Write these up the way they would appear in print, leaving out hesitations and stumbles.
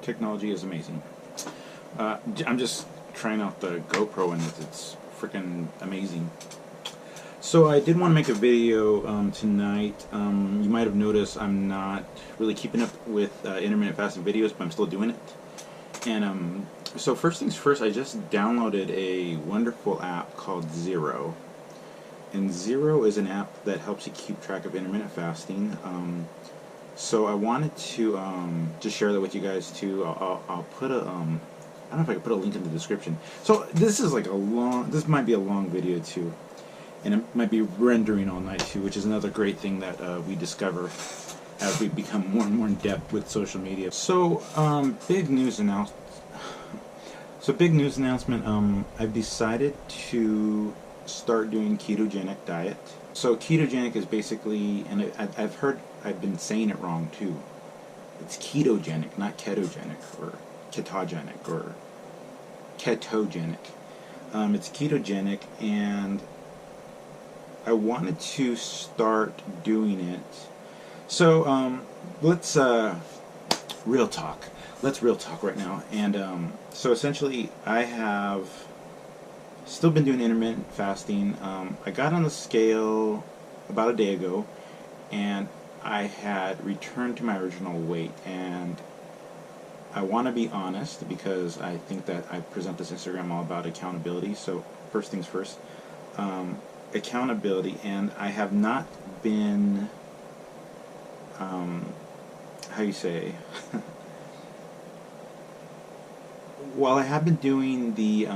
Technology is amazing. I'm just trying out the GoPro and it's freaking amazing. So I did want to make a video tonight. You might have noticed I'm not really keeping up with intermittent fasting videos, but I'm still doing it. And so first things first, I just downloaded a wonderful app called Zero. And Zero is an app that helps you keep track of intermittent fasting. So I wanted to just share that with you guys too. I'll put a I don't know if I can put a link in the description. So this is like this might be a long video too, and it might be rendering all night too, which is another great thing that we discover as we become more and more in depth with social media. So big news announcement. I've decided to start doing ketogenic diet. So ketogenic is basically, and I've been saying it wrong too. It's ketogenic, not ketogenic or ketogenic or ketogenic. It's ketogenic, and I wanted to start doing it. So let's real talk. Let's real talk right now. And so essentially, I have still been doing intermittent fasting. I got on the scale about a day ago, and I had returned to my original weight. And I want to be honest, because I think that I present this Instagram all about accountability. So first things first, accountability. And I have not been, how you say, while I have been doing the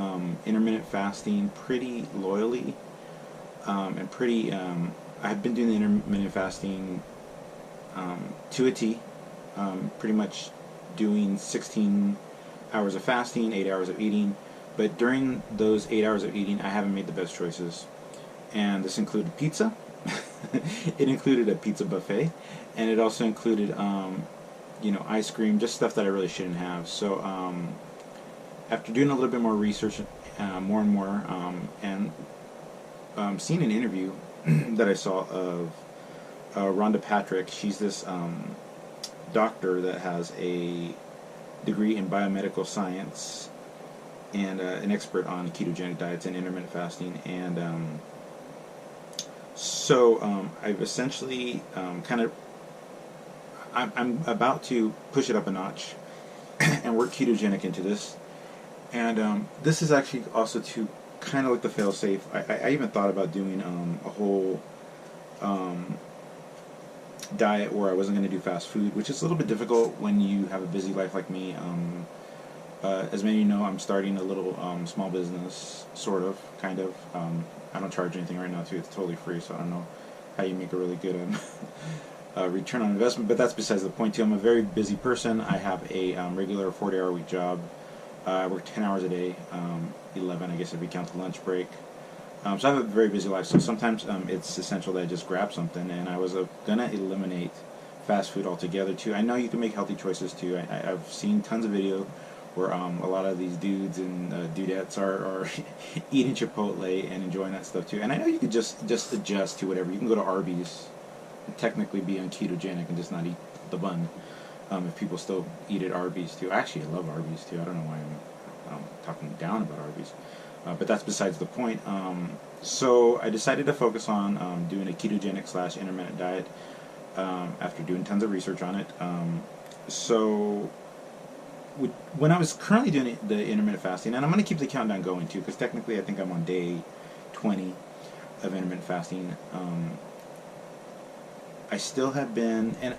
intermittent fasting pretty loyally, and pretty, I have been doing the intermittent fasting to a T, pretty much doing 16 hours of fasting, 8 hours of eating. But during those 8 hours of eating, I haven't made the best choices. And this included pizza. It included a pizza buffet, and it also included, ice cream, just stuff that I really shouldn't have. So after doing a little bit more research, more and more, and seeing an interview that I saw of Rhonda Patrick. She's this doctor that has a degree in biomedical science and an expert on ketogenic diets and intermittent fasting. And so I've essentially I'm about to push it up a notch and work ketogenic into this. And this is actually also to kind of like the fail-safe. I even thought about doing a whole diet where I wasn't going to do fast food, which is a little bit difficult when you have a busy life like me. As many of you know, I'm starting a little small business, sort of, kind of. I don't charge anything right now too. It's totally free, so I don't know how you make a really good return on investment, but that's besides the point too. I'm a very busy person. I have a regular 40-hour-a-week job. I work 10 hours a day, 11 I guess if you count the lunch break. So I have a very busy life, so sometimes it's essential that I just grab something, and I was going to eliminate fast food altogether too. I know you can make healthy choices too. I've seen tons of video where a lot of these dudes and dudettes are eating Chipotle and enjoying that stuff too. And I know you could just adjust to whatever. You can go to Arby's and technically be on ketogenic and just not eat the bun. If people still eat at Arby's too. Actually, I love Arby's too. I don't know why I'm talking down about Arby's. But that's besides the point. So I decided to focus on doing a ketogenic / intermittent diet after doing tons of research on it. So when I was currently doing the intermittent fasting, and I'm going to keep the countdown going too, because technically I think I'm on day 20 of intermittent fasting. I still have been, and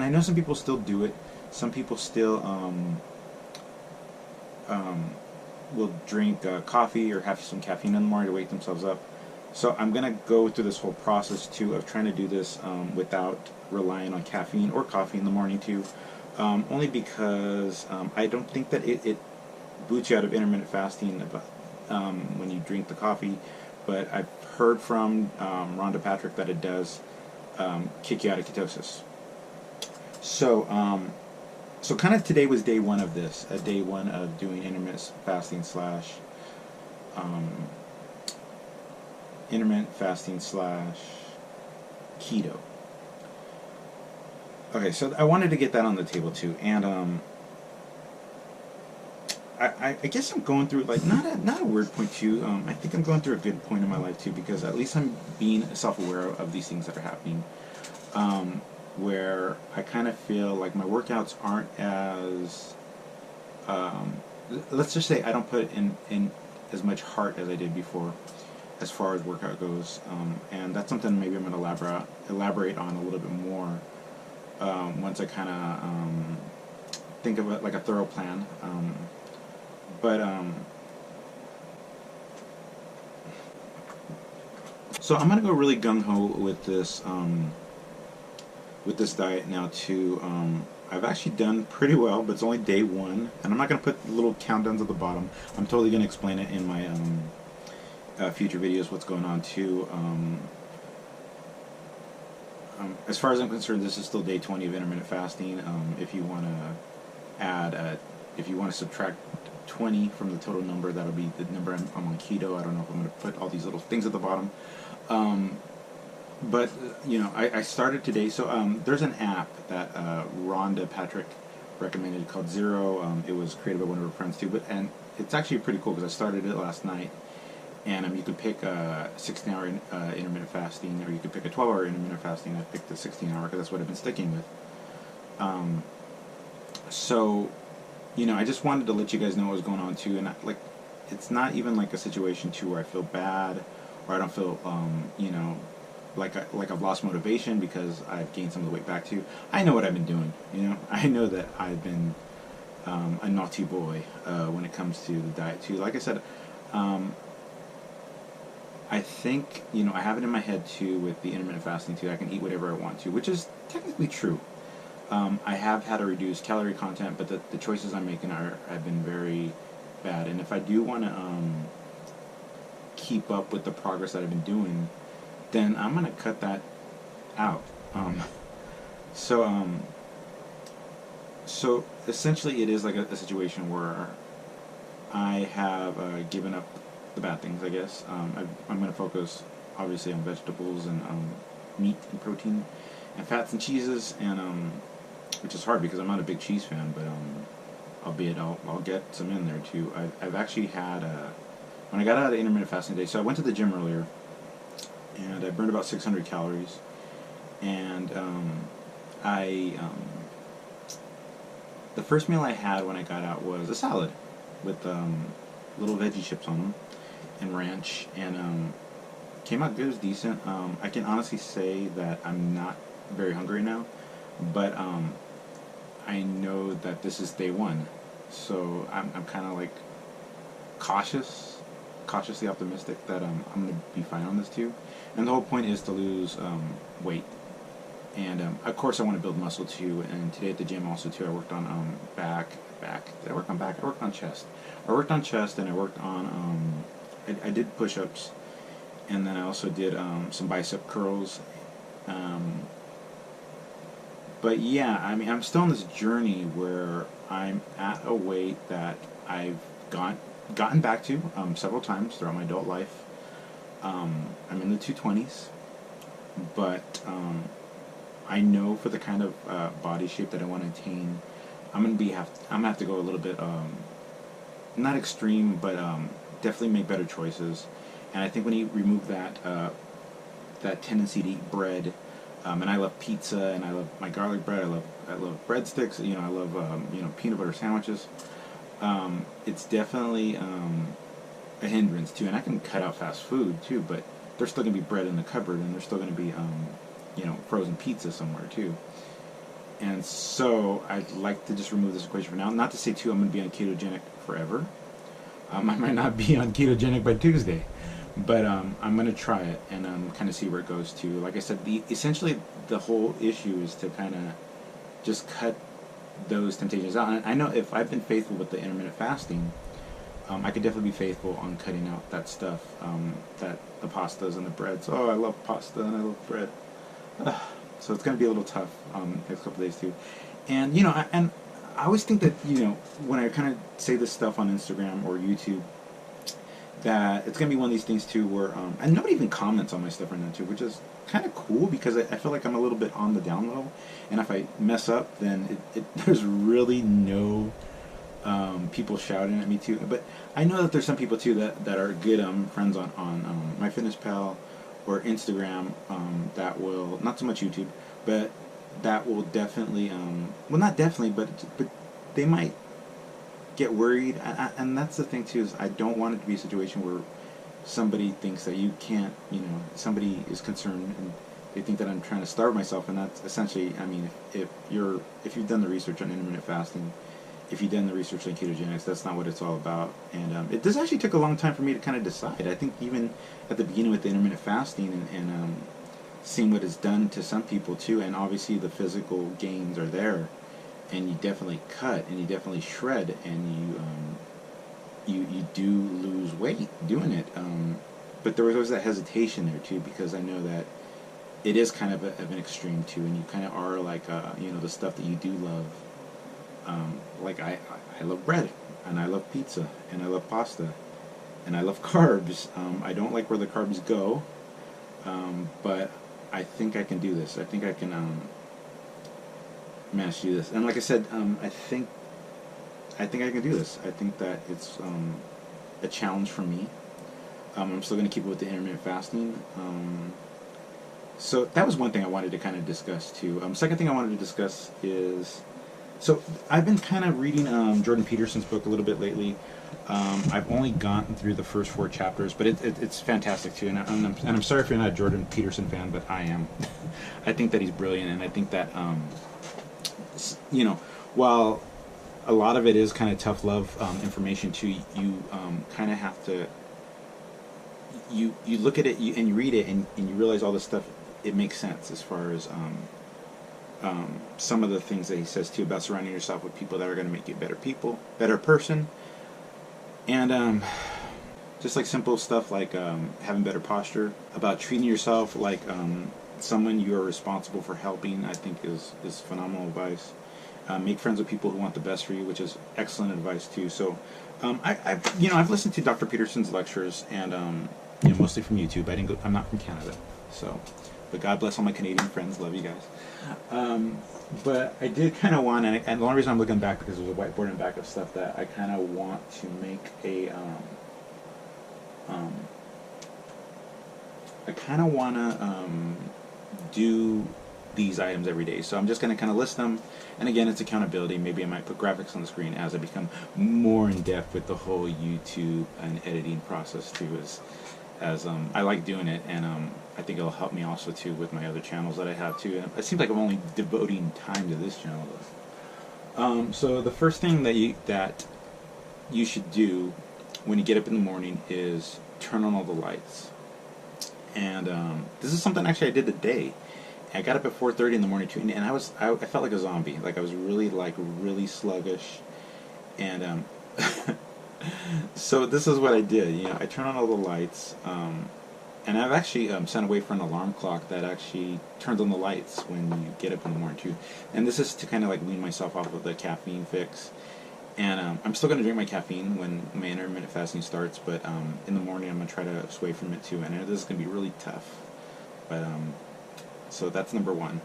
I know some people still do it. Some people still will drink coffee or have some caffeine in the morning to wake themselves up. So I'm going to go through this whole process too of trying to do this without relying on caffeine or coffee in the morning too. Only because I don't think that it boots you out of intermittent fasting when you drink the coffee. But I've heard from Rhonda Patrick that it does kick you out of ketosis. So so kind of today was day one of this, day one of doing intermittent fasting / keto. Okay, so I wanted to get that on the table too, and I guess I'm going through like not a weird point too. I think I'm going through a good point in my life too, because at least I'm being self-aware of these things that are happening. Where I kind of feel like my workouts aren't as let's just say I don't put in as much heart as I did before, as far as workout goes, and that's something maybe I'm going to elaborate on a little bit more once I kind of think of it like a thorough plan. But so I'm gonna go really gung ho with this diet now too. I've actually done pretty well, but it's only day one, and I'm not gonna put little countdowns at the bottom. I'm totally gonna explain it in my future videos what's going on too. As far as I'm concerned, this is still day 20 of intermittent fasting. If you want to add, if you want to subtract 20 from the total number, that'll be the number I'm on keto. I don't know if I'm going to put all these little things at the bottom. But, I started today. So there's an app that Rhonda Patrick recommended called Zero. It was created by one of her friends too. And it's actually pretty cool because I started it last night. And you could pick a 16-hour intermittent fasting, or you could pick a 12-hour intermittent fasting. I picked the 16-hour because that's what I've been sticking with. So, I just wanted to let you guys know what was going on too. And it's not even like a situation too where I feel bad, or I don't feel, like I've lost motivation because I've gained some of the weight back too. I know what I've been doing. I know that I've been a naughty boy when it comes to the diet too. Like I said. I think, I have it in my head too with the intermittent fasting too. I can eat whatever I want to, which is technically true. I have had a reduced calorie content, but the choices I'm making have been very bad. And if I do want to keep up with the progress that I've been doing, then I'm going to cut that out. So essentially it is like a situation where I have given up the bad things, I guess. I'm going to focus obviously on vegetables and meat and protein and fats and cheeses, and which is hard because I'm not a big cheese fan, but albeit I'll get some in there too. I've actually had when I got out of intermittent fasting day, so I went to the gym earlier and I burned about 600 calories, and the first meal I had when I got out was a salad with little veggie chips on them and ranch, and came out good. It was decent. I can honestly say that I'm not very hungry now, but I know that this is day one, so I'm kind of like cautiously optimistic that I'm going to be fine on this too. And the whole point is to lose weight, and of course I want to build muscle too. And today at the gym also too, I worked on back. Did I work on back? I worked on chest. I worked on chest, and I worked on I did push-ups, and then I also did some bicep curls. But yeah, I mean, I'm still on this journey where I'm at a weight that I've gotten back to several times throughout my adult life. I'm in the 220s, but I know for the kind of body shape that I want to attain, I'm gonna have to go a little bit not extreme, but definitely make better choices. And I think when you remove that tendency to eat bread, and I love pizza, and I love my garlic bread, I love breadsticks, I love peanut butter sandwiches. It's definitely a hindrance too. And I can cut out fast food too, but there's still gonna be bread in the cupboard, and there's still gonna be frozen pizza somewhere too. And so I'd like to just remove this equation for now. Not to say too I'm going to be on ketogenic forever. I might not be on ketogenic by Tuesday, but I'm going to try it and kind of see where it goes to. Like I said, essentially the whole issue is to kind of just cut those temptations out. And I know if I've been faithful with the intermittent fasting, I could definitely be faithful on cutting out that stuff, that the pastas and the breads. Oh, I love pasta and I love bread. So it's going to be a little tough next couple of days too. And I always think that when I kind of say this stuff on Instagram or YouTube, that it's going to be one of these things too where and nobody even comments on my stuff right now too, which is kind of cool because I feel like I'm a little bit on the down low, and if I mess up, then there's really no people shouting at me too. But I know that there's some people too that are good friends on MyFitnessPal or Instagram that will, not so much YouTube, but that will definitely well, not definitely, but they might get worried, and that's the thing too, is I don't want it to be a situation where somebody thinks that you can't, somebody is concerned and they think that I'm trying to starve myself, and that's essentially, I mean, if you've done the research on intermittent fasting, if you've done the research on ketogenics, that's not what it's all about. And this actually took a long time for me to kind of decide. I think even at the beginning with the intermittent fasting and seeing what it's done to some people too, and obviously the physical gains are there, and you definitely cut and you definitely shred, and you do lose weight doing it. But there was always that hesitation there too, because I know that it is kind of an extreme too, and you kind of are like the stuff that you do love. Like I love bread, and I love pizza, and I love pasta, and I love carbs. I don't like where the carbs go, but I think I can do this. I think I can manage to do this. And like I said, I think I can do this. I think that it's a challenge for me. I'm still going to keep it with the intermittent fasting. So that was one thing I wanted to kind of discuss too. Second thing I wanted to discuss is, so I've been kind of reading Jordan Peterson's book a little bit lately. I've only gotten through the first 4 chapters, but it's fantastic too. And I'm sorry if you're not a Jordan Peterson fan, but I am. I think that he's brilliant, and I think that while a lot of it is kind of tough love information too, you kind of have to you look at it and you read it and you realize all this stuff. It makes sense as far as some of the things that he says too about surrounding yourself with people that are going to make you better person, and just like simple stuff like having better posture, about treating yourself like someone you are responsible for helping. I think is phenomenal advice. Make friends with people who want the best for you, which is excellent advice too. So I've listened to Dr. Peterson's lectures, and mostly from YouTube. I'm not from Canada, so. But God bless all my Canadian friends. Love you guys. But I did kind of want, and the only reason I'm looking back because there's a whiteboard in back of stuff that I kind of want to make a. I kind of want to do these items every day. So I'm just going to kind of list them. And again, it's accountability. Maybe I might put graphics on the screen as I become more in depth with the whole YouTube and editing process too. As I like doing it, and I think it'll help me also too with my other channels that I have too. And it seems like I'm only devoting time to this channel though. So the first thing that you should do when you get up in the morning is turn on all the lights. And this is something actually I did today. I got up at 4:30 in the morning too, and I felt like a zombie. Like I was really sluggish, and so this is what I did. I turned on all the lights, and I've actually sent away for an alarm clock that actually turns on the lights when you get up in the morning too. And this is to kind of like wean myself off of the caffeine fix. And I'm still going to drink my caffeine when my intermittent fasting starts, but in the morning I'm going to try to sway from it too. And I know this is going to be really tough, but so that's number 1.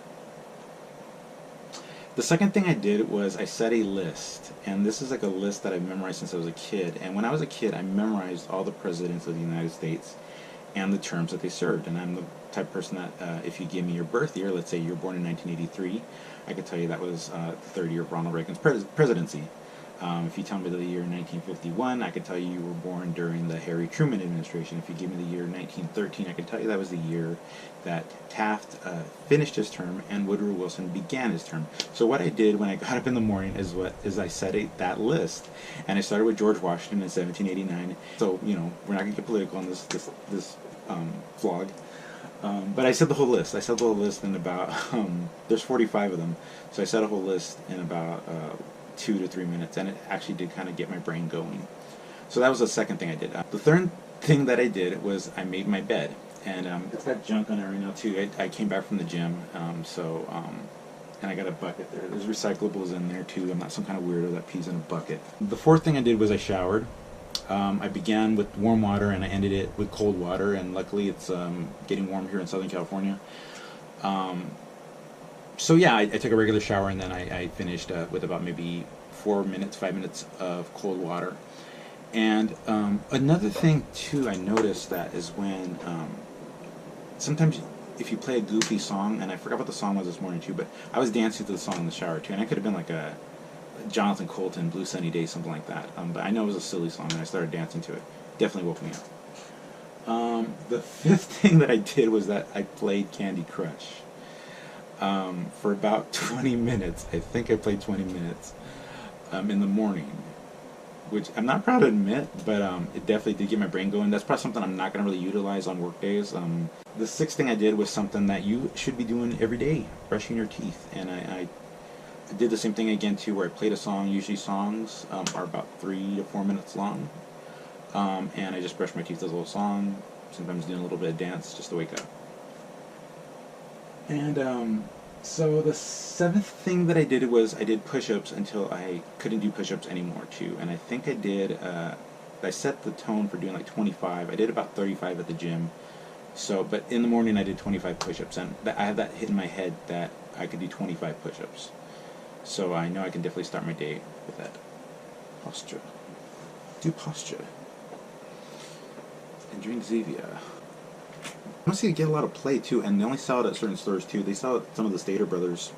The second thing I did was I set a list, and this is like a list that I've memorized since I was a kid. And when I was a kid, I memorized all the presidents of the United States and the terms that they served. And I'm the type of person that if you give me your birth year, let's say you were born in 1983, I could tell you that was the 3rd year of Ronald Reagan's presidency. If you tell me the year 1951, I could tell you were born during the Harry Truman administration. If you give me the year 1913, I could tell you that was the year that Taft finished his term and Woodrow Wilson began his term. So what I did when I got up in the morning is I set that list, and I started with George Washington in 1789. So we're not going to get political on this vlog. But I said the whole list. In about there's 45 of them. So I said a whole list in about 2 to 3 minutes, and it actually did kind of get my brain going. So that was the second thing I did. The third thing that I did was I made my bed, and it's got junk on it right now too. I came back from the gym, and I got a bucket there. There's recyclables in there too. I'm not some kind of weirdo that pees in a bucket. The fourth thing I did was I showered. I began with warm water and I ended it with cold water, and luckily it's getting warm here in Southern California. So yeah, I took a regular shower, and then I finished with about maybe 4 minutes, 5 minutes of cold water. And another thing too, I noticed that is when sometimes if you play a goofy song, and I forgot what the song was this morning too, but I was dancing to the song in the shower too, and I could have been like a Jonathan Colton, Blue Sunny Day, something like that. But I know it was a silly song, and I started dancing to it. Definitely woke me up. The fifth thing that I did was that I played Candy Crush for about 20 minutes. I think I played 20 minutes in the morning, which I'm not proud to admit, but it definitely did get my brain going. That's probably something I'm not going to really utilize on work days. The sixth thing I did was something that you should be doing every day, brushing your teeth. And I did the same thing again too, where I played a song. Usually songs are about 3 to 4 minutes long. And I just brushed my teeth with a little song, sometimes doing a little bit of dance just to wake up. And so the seventh thing that I did was I did push-ups until I couldn't do push-ups anymore too. And I think I set the tone for doing like 25. I did about 35 at the gym. So, but in the morning I did 25 push-ups, and I have that hit in my head that I could do 25 push-ups. So I know I can definitely start my day with that. Posture. Do posture. And drink Zevia. Honestly, they get a lot of play too, and they only sell it at certain stores too. They sell it at some of the Stater Brothers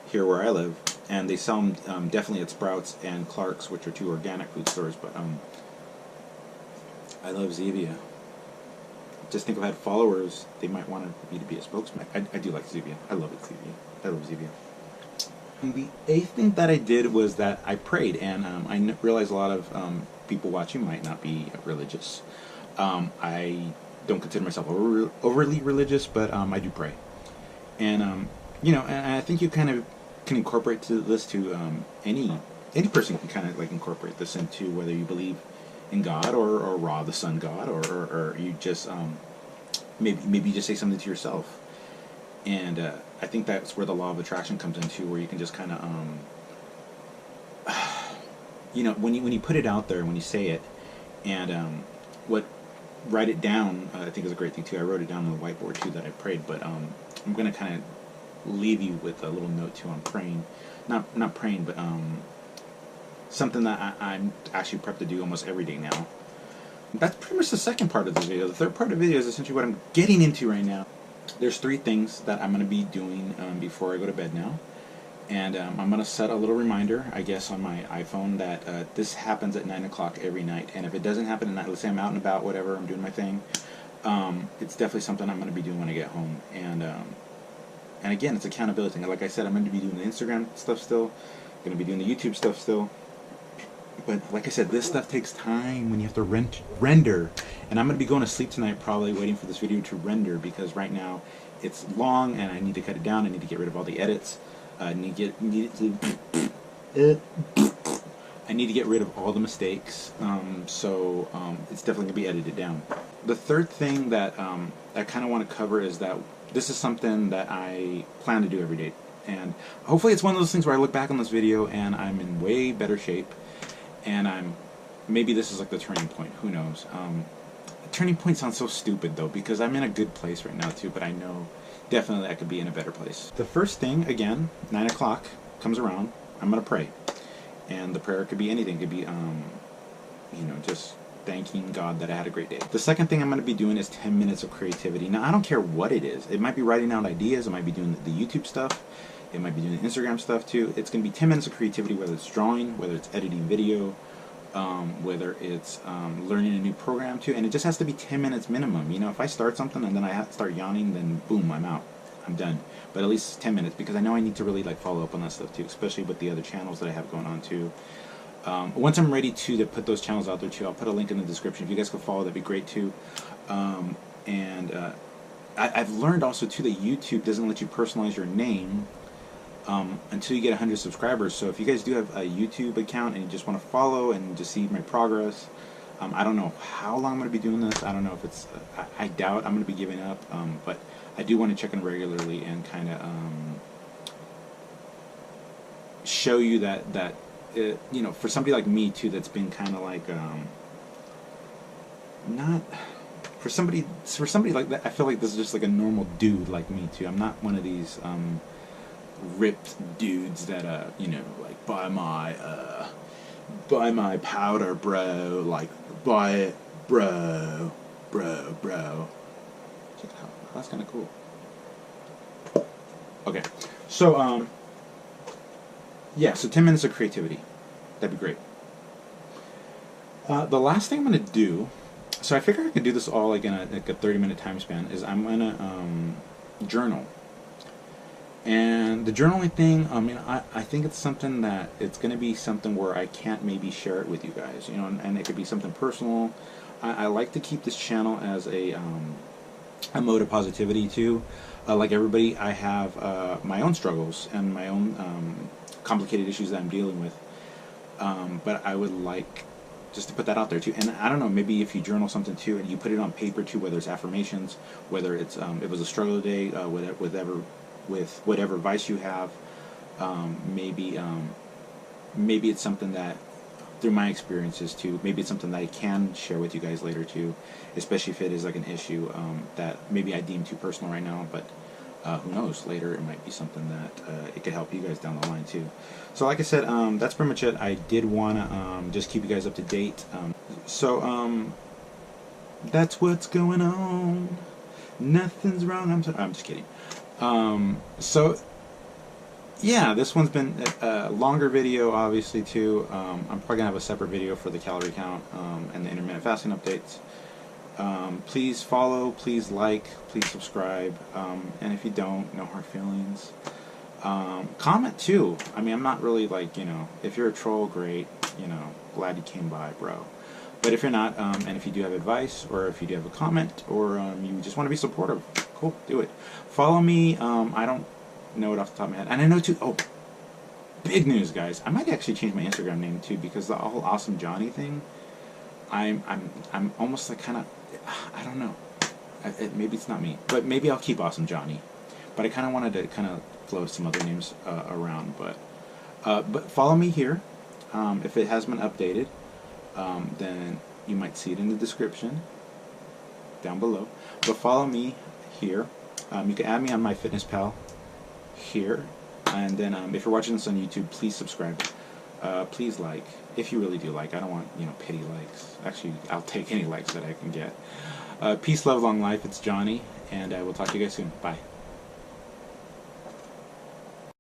here where I live, and they sell them definitely at Sprouts and Clark's, which are two organic food stores. But I love Zevia. Just think if I had followers, they might want me to be a spokesman. I do like Zevia. I love it, Zevia. I love Zevia. And the eighth thing that I did was that I prayed, and I realized a lot of people watching might not be religious. I don't consider myself overly religious, but I do pray. And and I think you kind of can incorporate this to any person can kind of like incorporate this into whether you believe in God or Ra, the sun god, or you just maybe you just say something to yourself. And I think that's where the law of attraction comes into, where you can just kind of when you put it out there, when you say it, and write it down, I think is a great thing too. I wrote it down on the whiteboard too that I prayed, but I'm going to kind of leave you with a little note too on praying. Not praying, but something that I'm actually prepped to do almost every day now. That's pretty much the second part of the video. The third part of the video is essentially what I'm getting into right now. There's 3 things that I'm going to be doing before I go to bed now. And I'm going to set a little reminder, I guess, on my iPhone that this happens at 9 o'clock every night. And if it doesn't happen at night, let's say I'm out and about, whatever, I'm doing my thing, it's definitely something I'm going to be doing when I get home. And again, it's accountability. Like I said, I'm going to be doing the Instagram stuff still. I'm going to be doing the YouTube stuff still. But like I said, this stuff takes time when you have to render. And I'm going to be going to sleep tonight probably waiting for this video to render, because right now it's long and I need to cut it down. I need to get rid of all the edits. I need to get rid of all the mistakes, so it's definitely going to be edited down. The third thing that I kind of want to cover is that this is something that I plan to do every day. And hopefully it's one of those things where I look back on this video and I'm in way better shape. And maybe this is like the turning point, who knows. Turning point sounds so stupid though, because I'm in a good place right now too, but I know definitely I could be in a better place. The first thing, again, 9 o'clock comes around, I'm going to pray. And the prayer could be anything. It could be, just thanking God that I had a great day. The second thing I'm going to be doing is 10 minutes of creativity. Now, I don't care what it is. It might be writing out ideas. It might be doing the YouTube stuff. It might be doing the Instagram stuff too. It's going to be 10 minutes of creativity, whether it's drawing, whether it's editing video, whether it's learning a new program too. And it just has to be 10 minutes minimum. If I start something and then I start yawning, then boom, I'm out. I'm done. But at least 10 minutes, because I know I need to really follow up on that stuff too, especially with the other channels that I have going on too. Once I'm ready to put those channels out there too, I'll put a link in the description. If you guys could follow, that'd be great too. I've learned also too that YouTube doesn't let you personalize your name until you get 100 subscribers. So if you guys do have a YouTube account and you just want to follow and just see my progress, I don't know how long I'm going to be doing this. I don't know if it's, I doubt I'm going to be giving up, but I do want to check in regularly and kind of show you that for somebody like me too, that's been kind of like not for somebody like that. I feel like this is just like a normal dude like me too. I'm not one of these ripped dudes that you know, like buy my powder, bro. Like buy it, bro. Check it out. That's kind of cool. Okay, so yeah, so 10 minutes of creativity. That'd be great. The last thing I'm gonna do, so I figure I could do this all like in a 30-minute time span, is I'm gonna journal. And the journaling thing, I mean, I think it's something that it's going to be something where I can't maybe share it with you guys, you know, and it could be something personal. I like to keep this channel as a mode of positivity too. Like everybody, I have my own struggles and my own complicated issues that I'm dealing with. But I would like just to put that out there too. And I don't know, maybe if you journal something too and you put it on paper too, whether it's affirmations, whether it's it was a struggle today, with whatever vice you have, maybe it's something that, through my experiences too, maybe it's something that I can share with you guys later too, especially if it is like an issue that maybe I deem too personal right now, but who knows, later it might be something that it could help you guys down the line too. So like I said, that's pretty much it. I did want to just keep you guys up to date. So that's what's going on. Nothing's wrong. I'm just kidding. So yeah, this one's been a longer video, obviously too. I'm probably gonna have a separate video for the calorie count and the intermittent fasting updates. Please follow, please like, please subscribe, and if you don't, no hard feelings. Comment too. I mean, I'm not really like, you know, if you're a troll, great, you know, glad you came by, bro. But if you're not, and if you do have advice, or if you do have a comment, or you just want to be supportive, cool, do it. Follow me. I don't know it off the top of my head, and I know too. Oh, big news, guys! I might actually change my Instagram name too, because the whole Awesome Johnny thing. I'm almost like kind of, I don't know. Maybe it's not me, but maybe I'll keep Awesome Johnny. But I kind of wanted to kind of float some other names around. But follow me here. If it has been updated, then you might see it in the description down below. But follow me here. You can add me on MyFitnessPal here, and then if you're watching this on YouTube, please subscribe. Please like, if you really do like. I don't want, you know, pity likes. Actually, I'll take any likes that I can get. Peace, love, long life. It's Johnny, and we'll talk to you guys soon. Bye.